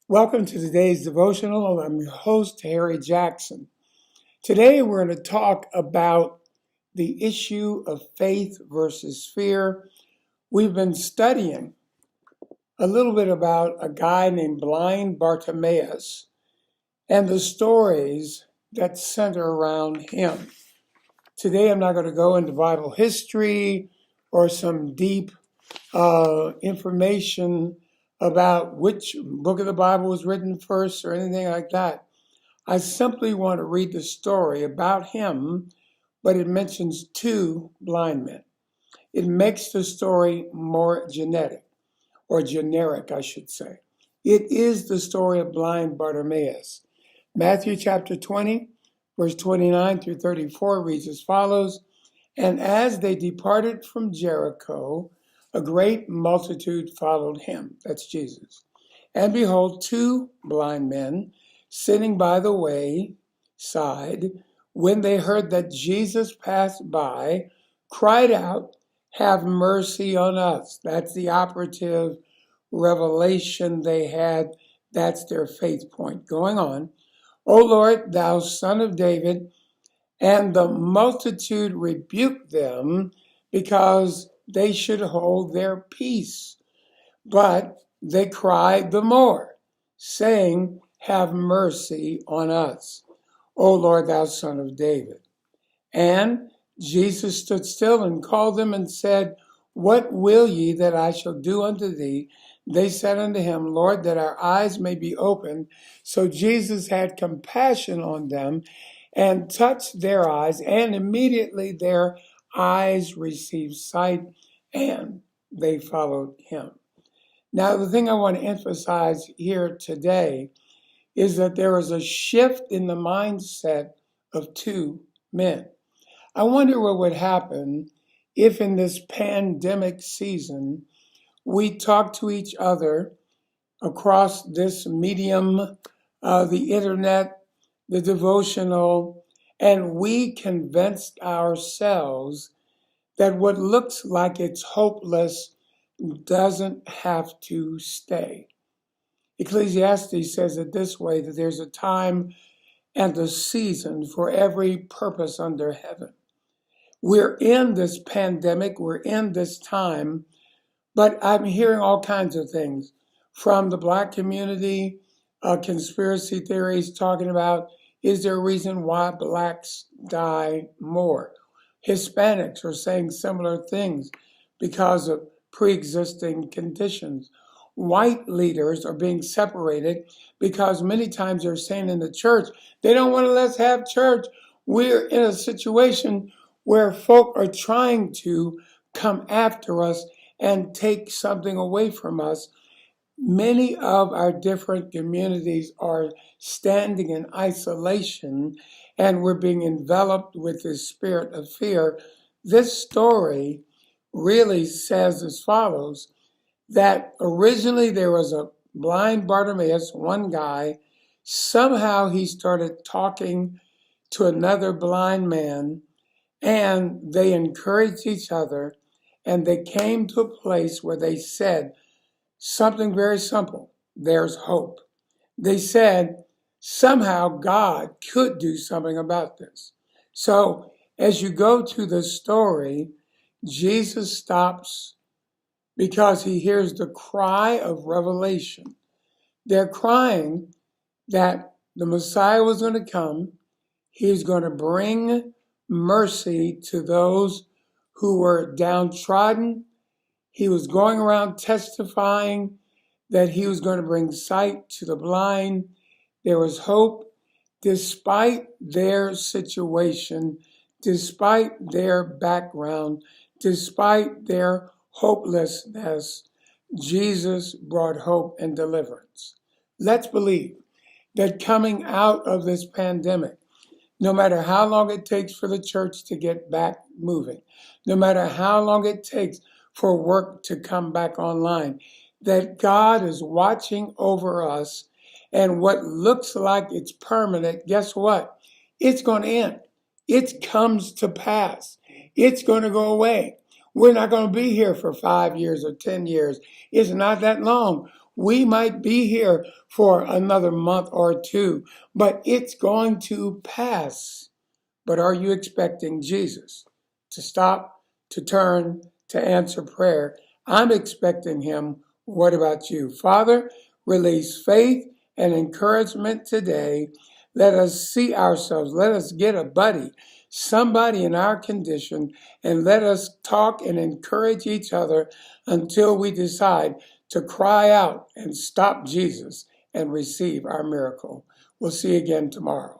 Welcome to today's devotional. I'm your host, Harry Jackson. Today we're going to talk about the issue of faith versus fear. We've been studying a little bit about a guy named Blind Bartimaeus and the stories that center around him. Today I'm not going to go into Bible history or some deep information about which book of the Bible was written first or anything like that. I simply want to read the story about him, but it mentions two blind men. It makes the story more generic, I should say. It is the story of blind Bartimaeus. Matthew chapter 20, verse 29 through 34 reads as follows: And as they departed from Jericho, a great multitude followed him. That's Jesus. And behold, two blind men sitting by the wayside, when they heard that Jesus passed by, cried out, "Have mercy on us." That's the operative revelation they had. That's their faith point. Going on, "O Lord, thou Son of David," and the multitude rebuked them because they should hold their peace. But they cried the more, saying, "Have mercy on us, O Lord, thou Son of David." And Jesus stood still and called them and said, "What will ye that I shall do unto thee?" They said unto him, "Lord, that our eyes may be opened." So Jesus had compassion on them and touched their eyes, and immediately their eyes received sight, and they followed him. Now, the thing I want to emphasize here today is that there is a shift in the mindset of two men. I wonder what would happen if in this pandemic season we talk to each other across this medium, the internet, the devotional, and we convinced ourselves that what looks like it's hopeless doesn't have to stay. Ecclesiastes says it this way, that there's a time and a season for every purpose under heaven. We're in this pandemic, we're in this time, but I'm hearing all kinds of things from the Black community, conspiracy theories talking about, is there a reason why Blacks die more? Hispanics are saying similar things because of pre-existing conditions. White leaders are being separated because many times they're saying in the church, they don't want to let us have church. We're in a situation where folk are trying to come after us and take something away from us. Many of our different communities are standing in isolation, and we're being enveloped with this spirit of fear. This story really says as follows, that originally there was a blind Bartimaeus, one guy. Somehow he started talking to another blind man, and they encouraged each other, and they came to a place where they said something very simple: there's hope. They said somehow God could do something about this. So as you go to the story, Jesus stops because he hears the cry of revelation. They're crying that the Messiah was going to come. He's going to bring mercy to those who were downtrodden. He was going around testifying that he was going to bring sight to the blind. There was hope despite their situation, despite their background, despite their hopelessness. Jesus brought hope and deliverance. Let's believe that coming out of this pandemic, no matter how long it takes for the church to get back moving, no matter how long it takes for work to come back online, that God is watching over us, and what looks like it's permanent, guess what? It's going to end. It comes to pass. It's going to go away. We're not going to be here for 5 years or 10 years. It's not that long. We might be here for another month or two, but it's going to pass. But are you expecting Jesus to stop, to turn, to answer prayer? I'm expecting him. What about you? Father, release faith and encouragement today. Let us see ourselves. Let us get a buddy, somebody in our condition, and let us talk and encourage each other until we decide to cry out and stop Jesus and receive our miracle. We'll see you again tomorrow.